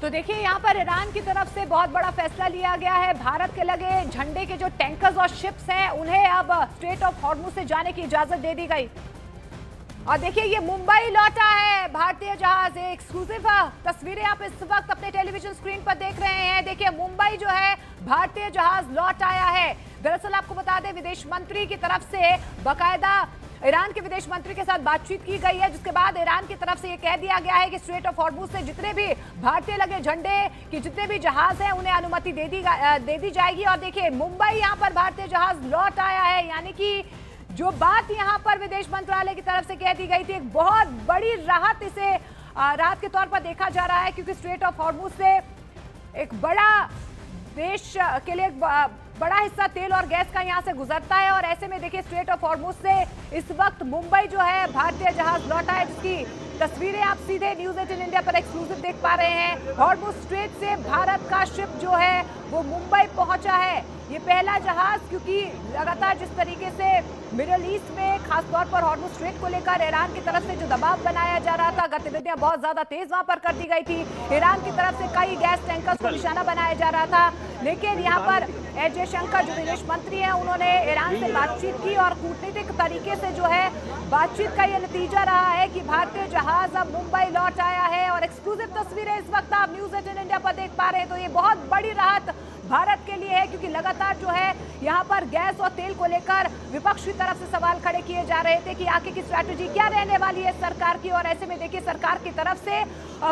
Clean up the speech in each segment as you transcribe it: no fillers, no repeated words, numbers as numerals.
तो देखिए यहाँ पर ईरान की तरफ से बहुत बड़ा फैसला लिया गया है। भारत के लगे झंडे के जो टैंकर्स और शिप्स हैं उन्हें अब स्ट्रेट ऑफ हॉर्मुज से जाने की इजाजत दे दी गई। और देखिए ये मुंबई लौटा है भारतीय जहाज। एक्सक्लूसिव तस्वीरें आप इस वक्त अपने टेलीविजन स्क्रीन पर देख रहे हैं। देखिए मुंबई जो है भारतीय जहाज लौट आया है। दरअसल आपको बता दें विदेश मंत्री की तरफ से बाकायदा ईरान के विदेश मंत्री के साथ बातचीत की गई है, जिसके बाद ईरान की तरफ से यह कह दिया गया है कि स्ट्रेट ऑफ हॉर्मुज से जितने भी भारतीय लगे झंडे की जितने भी जहाज हैं उन्हें अनुमति दे दी जाएगी। और देखिए मुंबई यहाँ पर भारतीय जहाज लौट आया है, यानी कि जो बात यहाँ पर विदेश मंत्रालय की तरफ से कह दी गई थी एक बहुत बड़ी राहत इसे राहत के तौर पर देखा जा रहा है, क्योंकि स्ट्रेट ऑफ हॉर्मुज से एक बड़ा देश के लिए बड़ा हिस्सा तेल और गैस का यहां से गुजरता है। और ऐसे में देखिए स्ट्रेट ऑफ हॉर्मुज से इस वक्त मुंबई जो है भारतीय जहाज लौटा है, जिसकी तस्वीरें आप सीधे न्यूज 18 इंडिया पर एक्सक्लूसिव देख पा रहे हैं। हॉर्मुज स्ट्रेट से भारत का शिप जो है वो मुंबई पहुंचा है। ये पहला जहाज, क्योंकि लगातार जिस तरीके से मिडिल ईस्ट में खासतौर पर हॉर्मुज स्ट्रेट को लेकर ईरान की तरफ से जो दबाव बनाया जा रहा था, गतिविधियां बहुत ज्यादा तेज वहां पर कर दी गई थी। ईरान की तरफ से कई गैस टैंकर्स को निशाना बनाया जा रहा था, लेकिन यहाँ पर एस जयशंकर जो विदेश मंत्री हैं उन्होंने ईरान से बातचीत की और कूटनीतिक तरीके से जो है बातचीत का ये नतीजा रहा है कि भारतीय जहाज अब मुंबई लौट आया है। और एक्सक्लूसिव तस्वीरें इस वक्त आप न्यूज 18 इंडिया पर देख पा रहे हैं। तो ये बहुत बड़ी राहत भारत के लिए है, क्योंकि लगातार जो है यहाँ पर गैस और तेल को लेकर विपक्ष की तरफ से सवाल खड़े किए जा रहे थे कि आगे की स्ट्रैटेजी क्या रहने वाली है सरकार की। और ऐसे में देखिए सरकार की तरफ से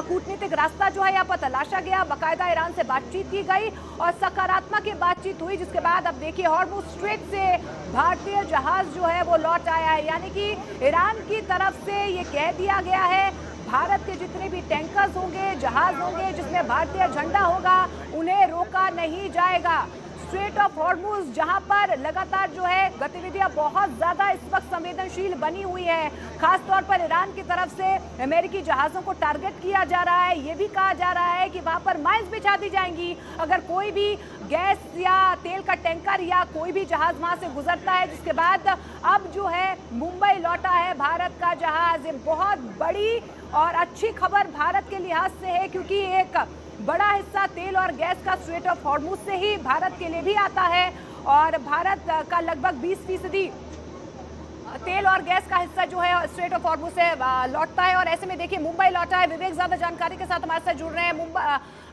कूटनीतिक रास्ता जो है यहाँ पर तलाशा गया, बाकायदा ईरान से बातचीत की गई और सकारात्मक ये बातचीत हुई, जिसके बाद अब देखिए हॉर्मुज स्ट्रेट से भारतीय जहाज जो है वो लौट आया है। यानी कि ईरान की तरफ से ये कह दिया गया है भारत के जितने भी टैंकर्स होंगे, जहाज होंगे जिसमें भारतीय झंडा होगा, उन्हें रोका नहीं जाएगा। स्ट्रेट ऑफ हॉर्मुज जहां पर लगातार जो है गतिविधियां बहुत ज्यादा इस वक्त संवेदनशील बनी हुई है, खासतौर पर ईरान की तरफ से अमेरिकी जहाजों को टारगेट किया जा रहा है। ये भी कहा जा रहा है कि वहां पर माइंस बिछा दी जाएंगी अगर कोई भी गैस या तेल का टैंकर या कोई भी जहाज वहां से गुजरता है। जिसके बाद अब जो है मुंबई लौटा है भारत का जहाज। ये बहुत बड़ी और अच्छी खबर भारत के लिहाज से है, क्योंकि एक बड़ा हिस्सा तेल और गैस का स्ट्रेट ऑफ हॉर्मुज से ही भारत के लिए भी आता है और भारत का लगभग 20% तेल और गैस का हिस्सा जो है स्ट्रेट ऑफ हॉर्मुज से लौटता है। और ऐसे में देखिए मुंबई लौटा है। विवेक ज्यादा जानकारी के साथ हमारे साथ जुड़ रहे हैं।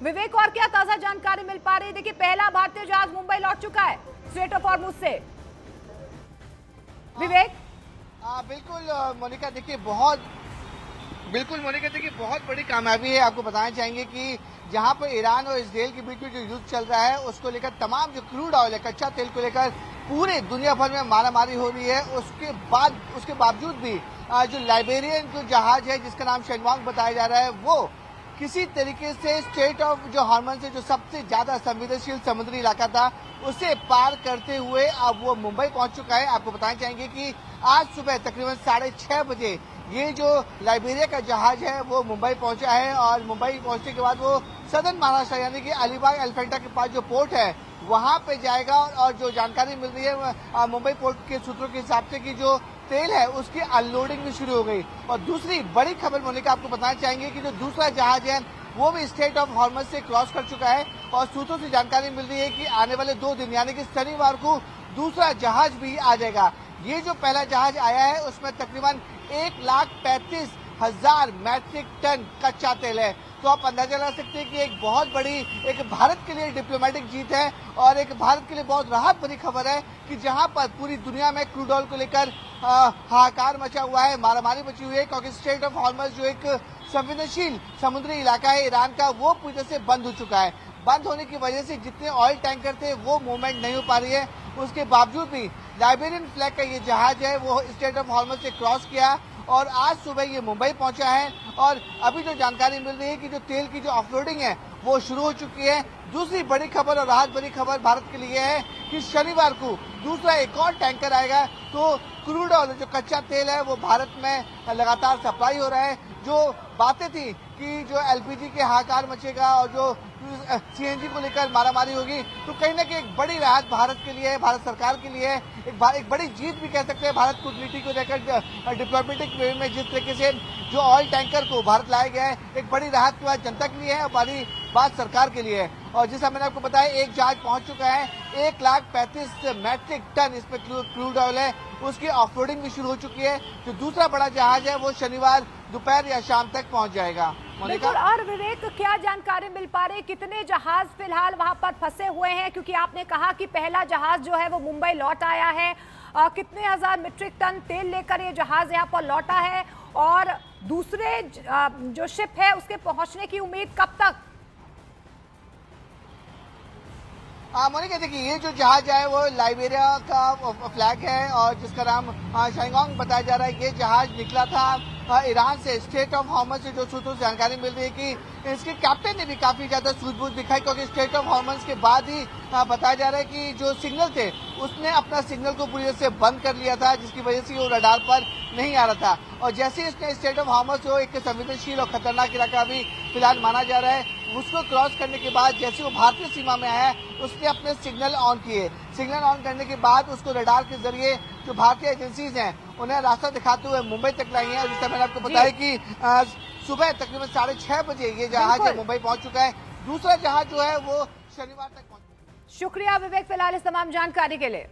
विवेक, और क्या ताजा जानकारी मिल पा रही है? देखिए पहला भारतीय जहाज मुंबई लौट चुका है स्ट्रेट ऑफ हॉर्मुज से। विवेक। बिल्कुल मोनिका, देखिए बहुत बड़ी कामयाबी है। आपको बताना चाहेंगे कि जहां पर ईरान और इसराइल के बीच में जो युद्ध चल रहा है उसको लेकर तमाम जो क्रूड ऑयल है, कच्चा तेल को लेकर पूरे दुनिया भर में मारामारी हो रही है। उसके बावजूद भी जो लाइबेरियन जो जहाज है जिसका नाम शेनवांग बताया जा रहा है, वो किसी तरीके से स्ट्रेट ऑफ जो हॉर्मुज से जो सबसे ज्यादा संवेदनशील समुद्री इलाका था उसे पार करते हुए अब वो मुंबई पहुंच चुका है। आपको बताना चाहेंगे कि आज सुबह तकरीबन 6:30 बजे ये जो लाइबेरिया का जहाज है वो मुंबई पहुंचा है और मुंबई पहुंचने के बाद वो सदर्न महाराष्ट्र यानी कि अलीबाग एलिफेंटा के पास जो पोर्ट है वहां पे जाएगा। और जो जानकारी मिल रही है मुंबई पोर्ट के सूत्रों के हिसाब से कि जो तेल है उसकी अनलोडिंग भी शुरू हो गई। और दूसरी बड़ी खबर मोनिका आपको बताना चाहेंगे कि जो दूसरा जहाज है वो भी स्ट्रेट ऑफ हॉर्मुज से क्रॉस कर चुका है और सूत्रों से जानकारी मिल रही है कि आने वाले 2 दिन यानी कि शनिवार को दूसरा जहाज भी आ जाएगा। ये जो पहला जहाज आया है उसमें तकरीबन 1,35,000 मैट्रिक टन कच्चा तेल है। तो आप अंदाजा लगा सकते हैं कि एक बहुत बड़ी एक भारत के लिए डिप्लोमेटिक जीत है और एक भारत के लिए बहुत राहत भरी खबर है कि जहां पर पूरी दुनिया में क्रूड ऑयल को लेकर हाहाकार मचा हुआ है, मारामारी मची हुई है, क्योंकि स्ट्रेट ऑफ हॉर्मुज जो एक संवेदनशील समुद्री इलाका है ईरान का, वो पूरी तरह से बंद हो चुका है। बंद होने की वजह से जितने ऑयल टैंकर थे वो मूवमेंट नहीं हो पा रही है। उसके बावजूद भी लाइबेरियन फ्लैग का ये जहाज है वो स्ट्रेट ऑफ हॉर्मुज से क्रॉस किया और आज सुबह ये मुंबई पहुंचा है। और अभी जो जानकारी मिल रही है कि जो तेल की जो ऑफलोडिंग है वो शुरू हो चुकी है। दूसरी बड़ी खबर और राहत भरी खबर भारत के लिए है कि शनिवार को दूसरा एक और टैंकर आएगा। तो क्रूड ऑयल जो कच्चा तेल है वो भारत में लगातार सप्लाई हो रहा है। जो बातें थी कि जो एलपीजी के हाहाकार मचेगा और जो सीएनजी को लेकर मारामारी होगी, तो कहीं ना कहीं एक बड़ी राहत भारत के लिए है, भारत सरकार के लिए है, एक बड़ी जीत भी कह सकते हैं भारत कूटनीति को लेकर डिप्लोमेटिक में जिस तरीके से जो ऑयल टैंकर को भारत लाया गया है, एक बड़ी राहत की बात जनता के लिए है और बड़ी बात सरकार के लिए है। और जैसा मैंने आपको बताया, एक जहाज पहुंच चुका है, 1,35,000 मैट्रिक टन इसमें क्रूड ऑयल है, उसकी ऑफलोडिंग भी शुरू हो चुकी है। जो दूसरा बड़ा जहाज है वो शनिवार दोपहर या शाम तक पहुंच जाएगा। बिल्कुल। और विवेक, क्या जानकारी मिल पा रही, कितने जहाज फिलहाल वहां पर फंसे हुए हैं? क्योंकि आपने कहा कि पहला जहाज जो है वो मुंबई लौट आया है, कितने हजार मीट्रिक टन तेल लेकर ये जहाज यहाँ पर लौटा है, और दूसरे जो शिप है उसके पहुंचने की उम्मीद कब तक? मोनिका, देखिए, ये जो जहाज है वो लाइबेरिया का फ्लैग है और जिसका नाम शांगोंग बताया जा रहा है। ये जहाज निकला था ईरान से, स्ट्रेट ऑफ हॉर्मज से। जो सूत्रों से जानकारी मिल रही है कि इसके कैप्टन ने भी काफी ज्यादा सूझबूझ दिखाई, क्योंकि स्ट्रेट ऑफ हॉर्मज के बाद ही बताया जा रहा है कि जो सिग्नल थे उसने अपना सिग्नल को पूरी तरह से बंद कर लिया था, जिसकी वजह से वो रडार पर नहीं आ रहा था। और जैसे ही इसने स्ट्रेट ऑफ हॉर्मज जो एक संवेदनशील और खतरनाक इलाका भी फिलहाल माना जा रहा है, उसको क्रॉस करने के बाद जैसे वो भारतीय सीमा में आया, उसने अपने सिग्नल ऑन किए। सिग्नल ऑन करने के बाद उसको रडार के जरिए जो भारतीय एजेंसीज हैं उन्हें रास्ता दिखाते हुए मुंबई तक लाई है। जिससे मैंने आपको बताया कि सुबह तकरीबन 6:30 बजे ये जहाज मुंबई पहुंच चुका है। दूसरा जहाज जो है वो शनिवार तक पहुंच। शुक्रिया विवेक फिलहाल इस तमाम जानकारी के लिए।